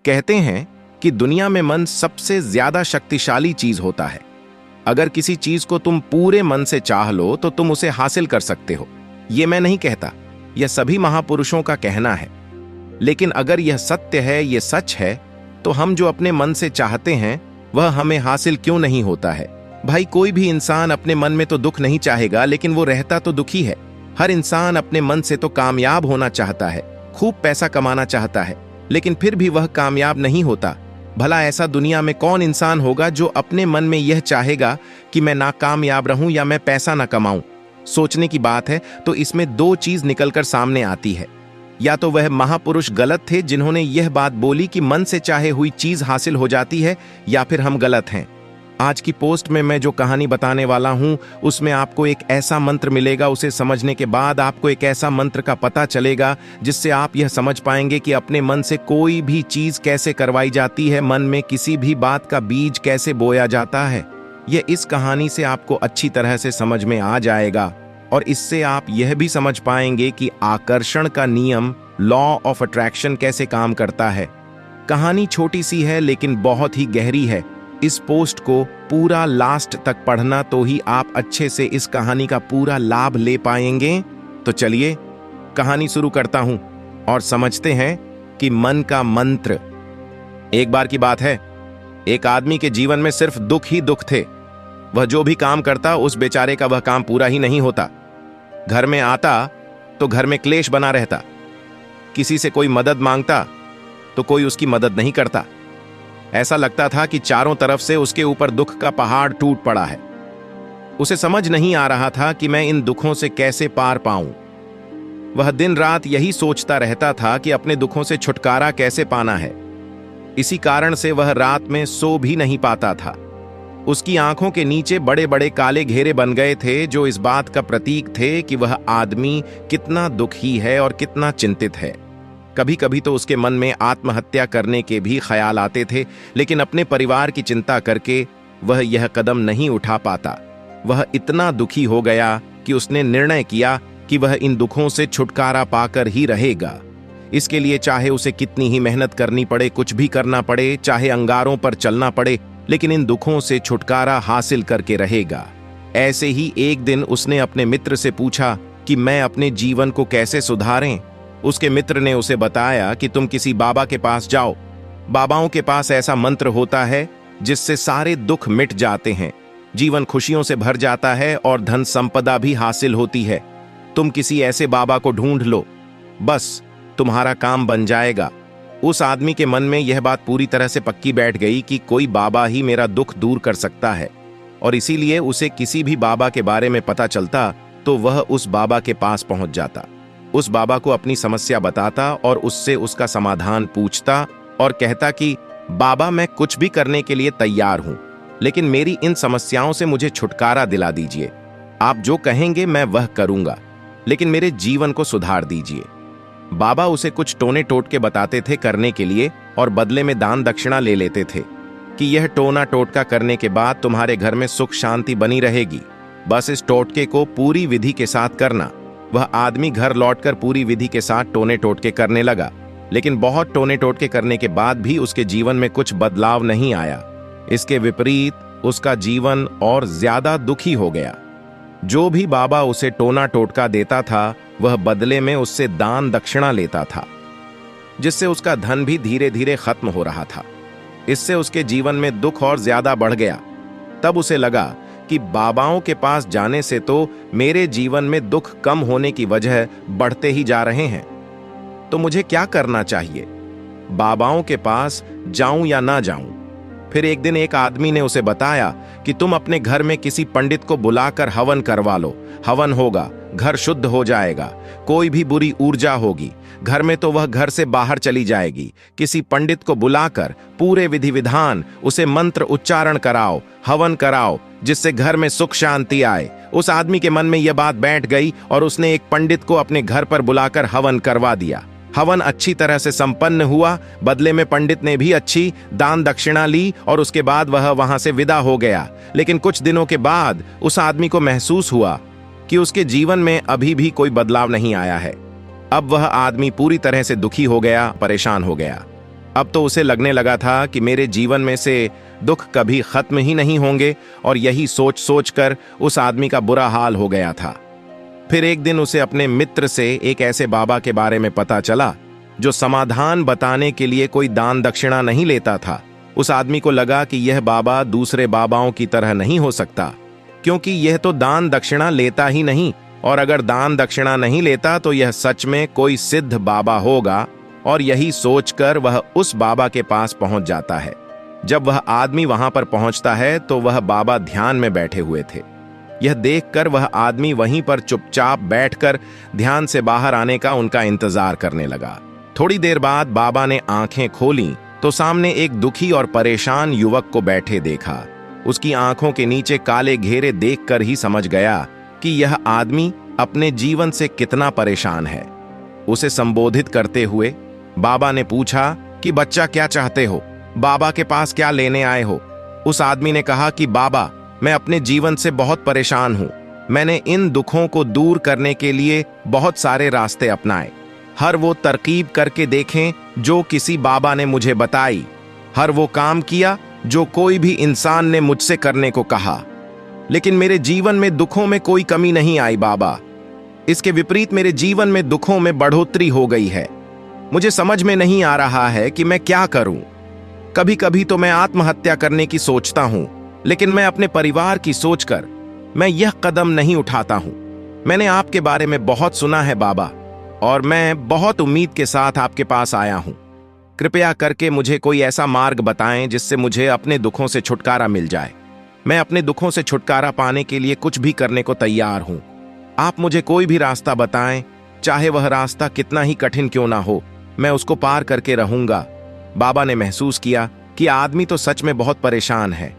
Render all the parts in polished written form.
कहते हैं कि दुनिया में मन सबसे ज्यादा शक्तिशाली चीज होता है। अगर किसी चीज को तुम पूरे मन से चाह लो तो तुम उसे हासिल कर सकते हो। यह मैं नहीं कहता, यह सभी महापुरुषों का कहना है। लेकिन अगर यह सत्य है, यह सच है, तो हम जो अपने मन से चाहते हैं वह हमें हासिल क्यों नहीं होता है? भाई, कोई भी इंसान अपने मन में तो दुख नहीं चाहेगा, लेकिन वो रहता तो दुखी है। हर इंसान अपने मन से तो कामयाब होना चाहता है, खूब पैसा कमाना चाहता है, लेकिन फिर भी वह कामयाब नहीं होता। भला ऐसा दुनिया में कौन इंसान होगा जो अपने मन में यह चाहेगा कि मैं नाकामयाब रहूं या मैं पैसा ना कमाऊं? सोचने की बात है। तो इसमें दो चीज निकलकर सामने आती है। या तो वह महापुरुष गलत थे जिन्होंने यह बात बोली कि मन से चाहे हुई चीज हासिल हो जाती है, या फिर हम गलत हैं। आज की पोस्ट में मैं जो कहानी बताने वाला हूं उसमें आपको एक ऐसा मंत्र मिलेगा। उसे समझने के बाद आपको एक ऐसा मंत्र का पता चलेगा जिससे आप यह समझ पाएंगे कि अपने मन से कोई भी चीज कैसे करवाई जाती है, मन में किसी भी बात का बीज कैसे बोया जाता है। यह इस कहानी से आपको अच्छी तरह से समझ में आ जाएगा, और इससे आप यह भी समझ पाएंगे कि आकर्षण का नियम, लॉ ऑफ अट्रैक्शन, कैसे काम करता है। कहानी छोटी सी है लेकिन बहुत ही गहरी है। इस पोस्ट को पूरा लास्ट तक पढ़ना, तो ही आप अच्छे से इस कहानी का पूरा लाभ ले पाएंगे। तो चलिए कहानी शुरू करता हूं और समझते हैं कि मन का मंत्र। एक बार की बात है, एक आदमी के जीवन में सिर्फ दुख ही दुख थे। वह जो भी काम करता उस बेचारे का वह काम पूरा ही नहीं होता। घर में आता तो घर में क्लेश बना रहता। किसी से कोई मदद मांगता तो कोई उसकी मदद नहीं करता। ऐसा लगता था कि चारों तरफ से उसके ऊपर दुख का पहाड़ टूट पड़ा है। उसे समझ नहीं आ रहा था कि मैं इन दुखों से कैसे पार पाऊं। वह दिन रात यही सोचता रहता था कि अपने दुखों से छुटकारा कैसे पाना है। इसी कारण से वह रात में सो भी नहीं पाता था। उसकी आंखों के नीचे बड़े बड़े काले घेरे बन गए थे, जो इस बात का प्रतीक थे कि वह आदमी कितना दुखी है और कितना चिंतित है। कभी कभी तो उसके मन में आत्महत्या करने के भी ख्याल आते थे, लेकिन अपने परिवार की चिंता करके वह यह कदम नहीं उठा पाता। वह इतना दुखी हो गया कि उसने निर्णय किया कि वह इन दुखों से छुटकारा पाकर ही रहेगा। इसके लिए चाहे उसे कितनी ही मेहनत करनी पड़े, कुछ भी करना पड़े, चाहे अंगारों पर चलना पड़े, लेकिन इन दुखों से छुटकारा हासिल करके रहेगा। ऐसे ही एक दिन उसने अपने मित्र से पूछा कि मैं अपने जीवन को कैसे सुधारें। उसके मित्र ने उसे बताया कि तुम किसी बाबा के पास जाओ। बाबाओं के पास ऐसा मंत्र होता है जिससे सारे दुख मिट जाते हैं, जीवन खुशियों से भर जाता है और धन संपदा भी हासिल होती है। तुम किसी ऐसे बाबा को ढूंढ लो, बस तुम्हारा काम बन जाएगा। उस आदमी के मन में यह बात पूरी तरह से पक्की बैठ गई कि कोई बाबा ही मेरा दुख दूर कर सकता है, और इसीलिए उसे किसी भी बाबा के बारे में पता चलता तो वह उस बाबा के पास पहुंच जाता। उस बाबा को अपनी समस्या बताता और उससे उसका समाधान पूछता और कहता कि बाबा, मैं कुछ भी करने के लिए तैयार हूं, लेकिन मेरी इन समस्याओं से मुझे छुटकारा दिला दीजिए। आप जो कहेंगे मैं वह करूंगा, लेकिन मेरे जीवन को सुधार दीजिए। बाबा उसे कुछ टोने टोटके बताते थे करने के लिए, और बदले में दान दक्षिणा ले लेते थे कि यह टोना टोटका करने के बाद तुम्हारे घर में सुख शांति बनी रहेगी। बस इस टोटके को पूरी विधि के साथ करना। वह आदमी घर लौटकर पूरी विधि के साथ टोने टोटके करने लगा, लेकिन बहुत टोने टोटके करने के बाद भी उसके जीवन में कुछ बदलाव नहीं आया। इसके विपरीत उसका जीवन और ज्यादा दुखी हो गया। जो भी बाबा उसे टोना टोटका देता था वह बदले में उससे दान दक्षिणा लेता था, जिससे उसका धन भी धीरे धीरे खत्म हो रहा था। इससे उसके जीवन में दुख और ज्यादा बढ़ गया। तब उसे लगा कि बाबाओं के पास जाने से तो मेरे जीवन में दुख कम होने की वजह बढ़ते ही जा रहे हैं, तो मुझे क्या करना चाहिए? बाबाओं के पास जाऊं या ना जाऊं? फिर एक दिन एक आदमी ने उसे बताया कि तुम अपने घर में किसी पंडित को बुलाकर हवन करवा लो। हवन होगा, घर शुद्ध हो जाएगा, कोई भी बुरी ऊर्जा होगी घर में तो वह घर से बाहर चली जाएगी। किसी पंडित को बुलाकर पूरे विधि विधान उसे मंत्र उच्चारण कराओ, हवन कराओ, जिससे घर में सुख शांति आए। उस आदमी के मन में यह बात बैठ गई और उसने एक पंडित को अपने घर पर बुलाकर हवन करवा दिया। हवन अच्छी तरह से संपन्न हुआ। बदले में पंडित ने भी अच्छी दान दक्षिणा ली और उसके बाद वह वहां से विदा हो गया। लेकिन कुछ दिनों के बाद उस आदमी को महसूस हुआ कि उसके जीवन में अभी भी कोई बदलाव नहीं आया है। अब वह आदमी पूरी तरह से दुखी हो गया, परेशान हो गया। अब तो उसे लगने लगा था कि मेरे जीवन में से दुख कभी खत्म ही नहीं होंगे, और यही सोच सोच कर उस आदमी का बुरा हाल हो गया था। फिर एक दिन उसे अपने मित्र से एक ऐसे बाबा के बारे में पता चला जो समाधान बताने के लिए कोई दान दक्षिणा नहीं लेता था। उस आदमी को लगा कि यह बाबा दूसरे बाबाओं की तरह नहीं हो सकता, क्योंकि यह तो दान दक्षिणा लेता ही नहीं, और अगर दान दक्षिणा नहीं लेता तो यह सच में कोई सिद्ध बाबा होगा। और यही सोचकर वह उस बाबा के पास पहुंच जाता है। जब वह आदमी वहां पर पहुंचता है तो वह बाबा ध्यान में बैठे हुए थे। यह देखकर वह आदमी वहीं पर चुपचाप बैठकर ध्यान से बाहर आने का उनका इंतजार करने लगा। थोड़ी देर बाद बाबा ने आंखें खोलीं तो सामने एक दुखी और परेशान युवक को बैठे देखा। उसकी आंखों के नीचे काले घेरे देखकर ही समझ गया कि यह आदमी अपने जीवन से कितना परेशान है। उसे संबोधित करते हुए बाबा ने पूछा कि बच्चा, क्या चाहते हो? बाबा के पास क्या लेने आए हो? उस आदमी ने कहा कि बाबा, मैं अपने जीवन से बहुत परेशान हूं। मैंने इन दुखों को दूर करने के लिए बहुत सारे रास्ते अपनाए, हर वो तरकीब करके देखें जो किसी बाबा ने मुझे बताई, हर वो काम किया जो कोई भी इंसान ने मुझसे करने को कहा, लेकिन मेरे जीवन में दुखों में कोई कमी नहीं आई बाबा। इसके विपरीत मेरे जीवन में दुखों में बढ़ोतरी हो गई है। मुझे समझ में नहीं आ रहा है कि मैं क्या करूं। कभी कभी तो मैं आत्महत्या करने की सोचता हूं, लेकिन मैं अपने परिवार की सोचकर मैं यह कदम नहीं उठाता हूं। मैंने आपके बारे में बहुत सुना है बाबा, और मैं बहुत उम्मीद के साथ आपके पास आया हूं। कृपया करके मुझे कोई ऐसा मार्ग बताएं जिससे मुझे अपने दुखों से छुटकारा मिल जाए। मैं अपने दुखों से छुटकारा पाने के लिए कुछ भी करने को तैयार हूं। आप मुझे कोई भी रास्ता बताएं, चाहे वह रास्ता कितना ही कठिन क्यों ना हो, मैं उसको पार करके रहूंगा। बाबा ने महसूस किया कि आदमी तो सच में बहुत परेशान है।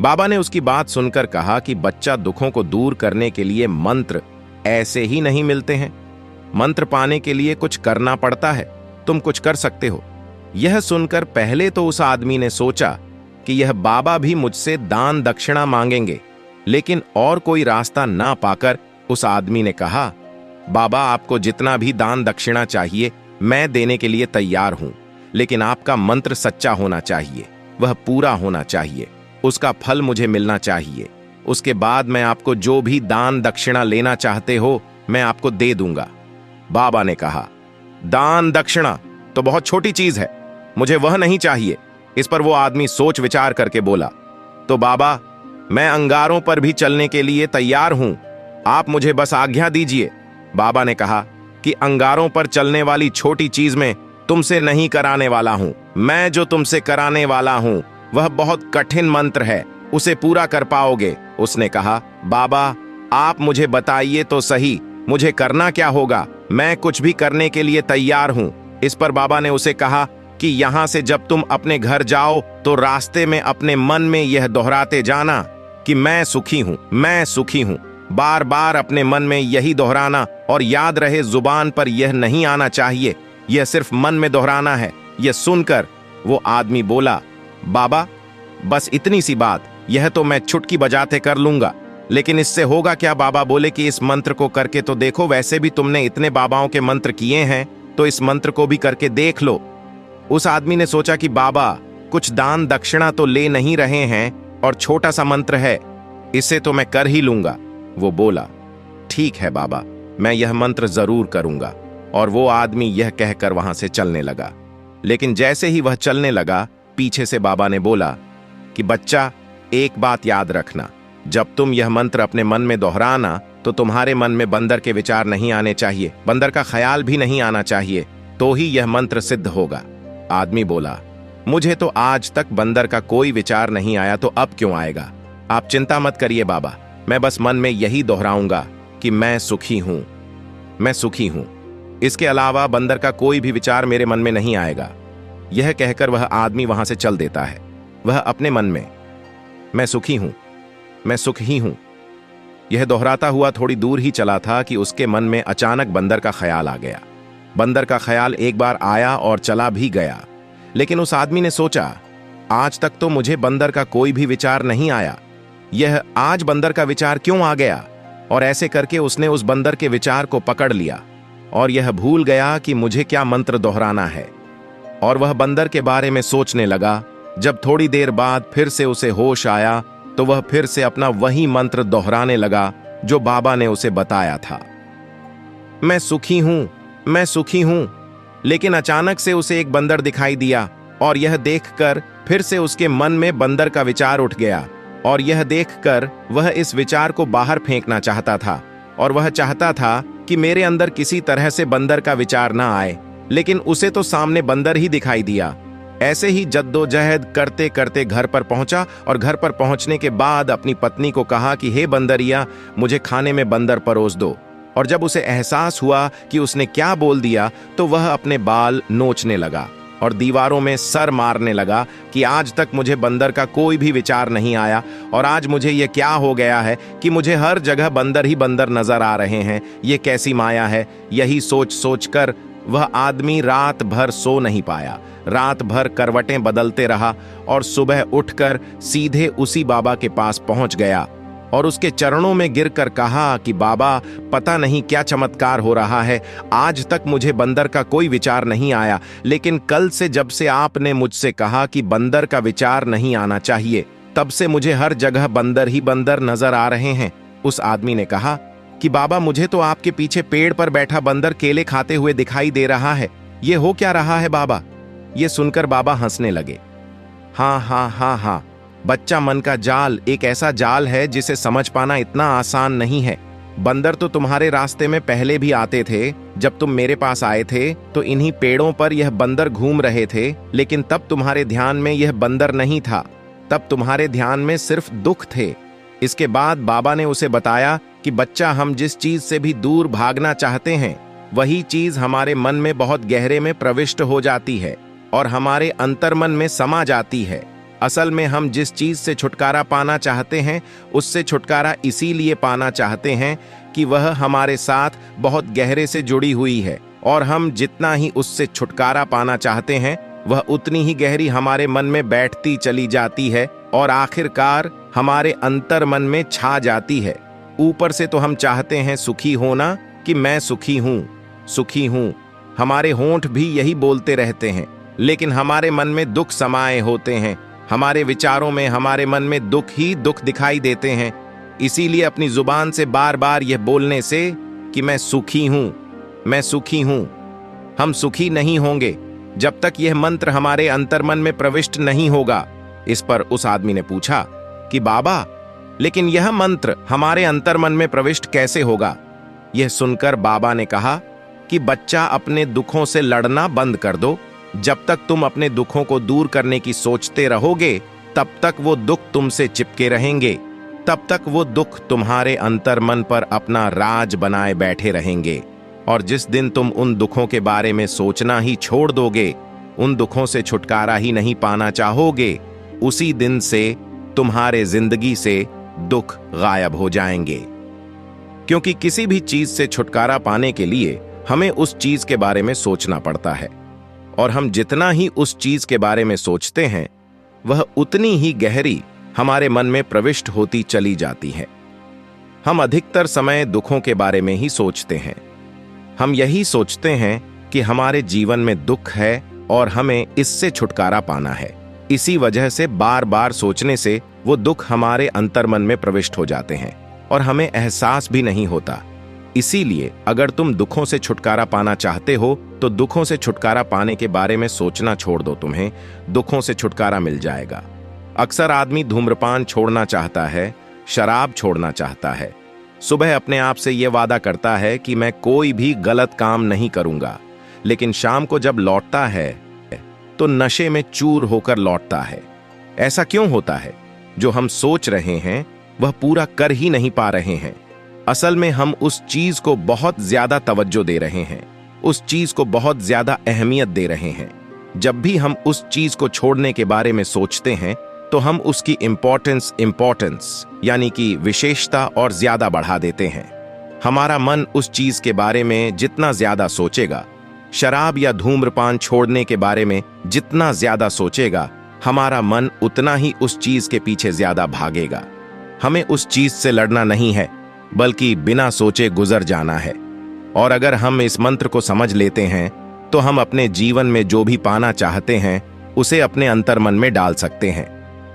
बाबा ने उसकी बात सुनकर कहा कि बच्चा, दुखों को दूर करने के लिए मंत्र ऐसे ही नहीं मिलते हैं। मंत्र पाने के लिए कुछ करना पड़ता है। तुम कुछ कर सकते हो। यह सुनकर पहले तो उस आदमी ने सोचा कि यह बाबा भी मुझसे दान दक्षिणा मांगेंगे, लेकिन और कोई रास्ता ना पाकर उस आदमी ने कहा, बाबा, आपको जितना भी दान दक्षिणा चाहिए मैं देने के लिए तैयार हूं, लेकिन आपका मंत्र सच्चा होना चाहिए, वह पूरा होना चाहिए, उसका फल मुझे मिलना चाहिए। उसके बाद मैं आपको जो भी दान दक्षिणा लेना चाहते हो मैं आपको दे दूंगा। बाबा ने कहा, दान दक्षिणा तो बहुत छोटी चीज है, मुझे वह नहीं चाहिए। इस पर वो आदमी सोच विचार करके बोला, तो बाबा, मैं अंगारों पर भी चलने के लिए तैयार हूं, आप मुझे बस आज्ञा दीजिए। बाबा ने कहा कि अंगारों पर चलने वाली छोटी चीज में तुमसे नहीं कराने वाला हूं। मैं जो तुमसे कराने वाला हूं वह बहुत कठिन मंत्र है, उसे पूरा कर पाओगे? उसने कहा, बाबा, आप मुझे बताइए तो सही, मुझे करना क्या होगा? मैं कुछ भी करने के लिए तैयार हूं। इस पर बाबा ने उसे कहा कि यहां से जब तुम अपने घर जाओ तो रास्ते में अपने मन में यह दोहराते जाना कि मैं सुखी हूं, मैं सुखी हूं। बार बार अपने मन में यही दोहराना, और याद रहे जुबान पर यह नहीं आना चाहिए, यह सिर्फ मन में दोहराना है। यह सुनकर वो आदमी बोला, बाबा, बस इतनी सी बात, यह तो मैं चुटकी बजाते कर लूंगा, लेकिन इससे होगा क्या? बाबा बोले कि इस मंत्र को करके तो देखो, वैसे भी तुमने इतने बाबाओं के मंत्र किए हैं, तो इस मंत्र को भी करके देख लो। उस आदमी ने सोचा कि बाबा कुछ दान दक्षिणा तो ले नहीं रहे हैं, और छोटा सा मंत्र है, इसे तो मैं कर ही लूंगा। वो बोला, ठीक है बाबा, मैं यह मंत्र जरूर करूंगा। और वो आदमी यह कहकर वहां से चलने लगा। लेकिन जैसे ही वह चलने लगा, पीछे से बाबा ने बोला कि बच्चा, एक बात याद रखना, जब तुम यह मंत्र अपने मन में दोहराना तो तुम्हारे मन में बंदर के विचार नहीं आने चाहिए, बंदर का ख्याल भी नहीं आना चाहिए, तो ही यह मंत्र सिद्ध होगा। आदमी बोला, मुझे तो आज तक बंदर का कोई विचार नहीं आया, तो अब क्यों आएगा? आप चिंता मत करिए बाबा, मैं बस मन में यही दोहराऊंगा कि मैं सुखी हूं, मैं सुखी हूं। इसके अलावा बंदर का कोई भी विचार मेरे मन में नहीं आएगा। यह कहकर वह आदमी वहां से चल देता है। वह अपने मन में मैं सुखी हूं, मैं सुख ही हूं, यह दोहराता हुआ थोड़ी दूर ही चला था कि उसके मन में अचानक बंदर का ख्याल आ गया। बंदर का ख्याल एक बार आया और चला भी गया, लेकिन उस आदमी ने सोचा, आज तक तो मुझे बंदर का कोई भी विचार नहीं आया, यह आज बंदर का विचार क्यों आ गया? और ऐसे करके उसने उस बंदर के विचार को पकड़ लिया और यह भूल गया कि मुझे क्या मंत्र दोहराना है। और वह बंदर के बारे में सोचने लगा। जब थोड़ी देर बाद फिर से उसे होश आया तो वह फिर से अपना वही मंत्र दोहराने लगा जो बाबा ने उसे बताया था। मैं सुखी हूं, मैं सुखी हूं। लेकिन अचानक से उसे एक बंदर दिखाई दिया और यह देखकर फिर से उसके मन में बंदर का विचार उठ गया और यह देखकर वह इस विचार को बाहर फेंकना चाहता था और वह चाहता था कि मेरे अंदर किसी तरह से बंदर का विचार ना आए, लेकिन उसे तो सामने बंदर ही दिखाई दिया। ऐसे ही जद्दोजहद करते करते घर पर पहुंचा और घर पर पहुंचने के बाद अपनी पत्नी को कहा कि हे बंदरिया, मुझे खाने में बंदर परोस दो। और जब उसे एहसास हुआ कि उसने क्या बोल दिया तो वह अपने बाल नोचने लगा और दीवारों में सर मारने लगा कि आज तक मुझे बंदर का कोई भी विचार नहीं आया और आज मुझे यह क्या हो गया है कि मुझे हर जगह बंदर ही बंदर नजर आ रहे हैं। ये कैसी माया है। यही सोच सोचकर वह आदमी रात भर सो नहीं पाया। रात भर करवटें बदलते रहा और सुबह उठकर सीधे उसी बाबा के पास पहुंच गया और उसके चरणों में गिरकर कहा कि बाबा, पता नहीं क्या चमत्कार हो रहा है। आज तक मुझे बंदर का कोई विचार नहीं आया, लेकिन कल से जब से आपने मुझसे कहा कि बंदर का विचार नहीं आना चाहिए, तब से मुझे हर जगह बंदर ही बंदर नजर आ रहे हैं। उस आदमी ने कहा कि बाबा, मुझे तो आपके पीछे पेड़ पर बैठा बंदर केले खाते हुए दिखाई दे रहा है। ये हो क्या रहा है बाबा? ये सुनकर बाबा हंसने लगे। हाँ हाँ हाँ हाँ, बच्चा, मन का जाल एक ऐसा जाल है जिसे समझ पाना इतना आसान नहीं है। बंदर तो तुम्हारे रास्ते में पहले भी आते थे। जब तुम मेरे पास आए थे तो इन्हीं पेड़ों पर यह बंदर घूम रहे थे, लेकिन तब तुम्हारे ध्यान में यह बंदर नहीं था। तब तुम्हारे ध्यान में सिर्फ दुख थे। इसके बाद बाबा ने उसे बताया कि बच्चा, हम जिस चीज से भी दूर भागना चाहते हैं वही चीज हमारे मन में बहुत गहरे में प्रविष्ट हो जाती है और हमारे अंतर्मन में समा जाती है। असल में हम जिस चीज से छुटकारा पाना चाहते हैं उससे छुटकारा इसीलिए पाना चाहते हैं कि वह हमारे साथ बहुत गहरे से जुड़ी हुई है और हम जितना ही उससे छुटकारा पाना चाहते हैं वह उतनी ही गहरी हमारे मन में बैठती चली जाती है और आखिरकार हमारे अंतर्मन में छा जाती है। ऊपर से तो हम चाहते हैं सुखी होना कि मैं सुखी हूं, सुखी हूं। हमारे होंठ भी यही बोलते रहते हैं, लेकिन हमारे मन में दुख समाये होते हैं। हमारे विचारों में, हमारे मन में दुख ही दुख दिखाई देते हैं। इसीलिए अपनी जुबान से बार बार यह बोलने से कि मैं सुखी हूं, मैं सुखी हूं, हम सुखी नहीं होंगे जब तक यह मंत्र हमारे अंतर्मन में प्रविष्ट नहीं होगा। इस पर उस आदमी ने पूछा कि बाबा, लेकिन यह मंत्र हमारे अंतर्मन में प्रविष्ट कैसे होगा? यह सुनकर बाबा ने कहा कि बच्चा, अपने दुखों से लड़ना बंद कर दो। जब तक तुम अपने दुखों को दूर करने की सोचते रहोगे तब तक वो दुख तुमसे चिपके रहेंगे, तब तक वो दुख तुम्हारे अंतर्मन पर अपना राज बनाए बैठे रहेंगे। और जिस दिन तुम उन दुखों के बारे में सोचना ही छोड़ दोगे, उन दुखों से छुटकारा ही नहीं पाना चाहोगे, उसी दिन से तुम्हारे जिंदगी से दुख गायब हो जाएंगे। क्योंकि किसी भी चीज से छुटकारा पाने के लिए हमें उस चीज के बारे में सोचना पड़ता है और हम जितना ही उस चीज के बारे में सोचते हैं वह उतनी ही गहरी हमारे मन में प्रविष्ट होती चली जाती है। हम अधिकतर समय दुखों के बारे में ही सोचते हैं। हम यही सोचते हैं कि हमारे जीवन में दुख है और हमें इससे छुटकारा पाना है। इसी वजह से बार बार सोचने से वो दुख हमारे अंतर्मन में प्रविष्ट हो जाते हैं और हमें एहसास भी नहीं होता। इसीलिए अगर तुम दुखों से छुटकारा पाना चाहते हो तो दुखों से छुटकारा पाने के बारे में सोचना छोड़ दो, तुम्हें दुखों से छुटकारा मिल जाएगा। अक्सर आदमी धूम्रपान छोड़ना चाहता है, शराब छोड़ना चाहता है, सुबह अपने आप से यह वादा करता है कि मैं कोई भी गलत काम नहीं करूंगा, लेकिन शाम को जब लौटता है तो नशे में चूर होकर लौटता है। ऐसा क्यों होता है? जो हम सोच रहे हैं वह पूरा कर ही नहीं पा रहे हैं। असल में हम उस चीज को बहुत ज्यादा तवज्जो दे रहे हैं, उस चीज को बहुत ज्यादा अहमियत दे रहे हैं। जब भी हम उस चीज को छोड़ने के बारे में सोचते हैं तो हम उसकी इंपॉर्टेंस यानी कि विशेषता और ज्यादा बढ़ा देते हैं। हमारा मन उस चीज के बारे में जितना ज्यादा सोचेगा, शराब या धूम्रपान छोड़ने के बारे में जितना ज्यादा सोचेगा, हमारा मन उतना ही उस चीज के पीछे ज्यादा भागेगा। हमें उस चीज से लड़ना नहीं है, बल्कि बिना सोचे गुजर जाना है। और अगर हम इस मंत्र को समझ लेते हैं तो हम अपने जीवन में जो भी पाना चाहते हैं उसे अपने अंतर्मन में डाल सकते हैं।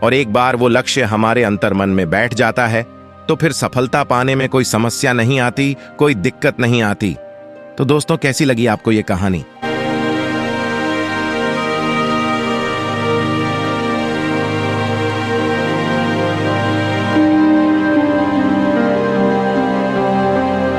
और एक बार वो लक्ष्य हमारे अंतर्मन में बैठ जाता है तो फिर सफलता पाने में कोई समस्या नहीं आती, कोई दिक्कत नहीं आती। तो दोस्तों, कैसी लगी आपको ये कहानी?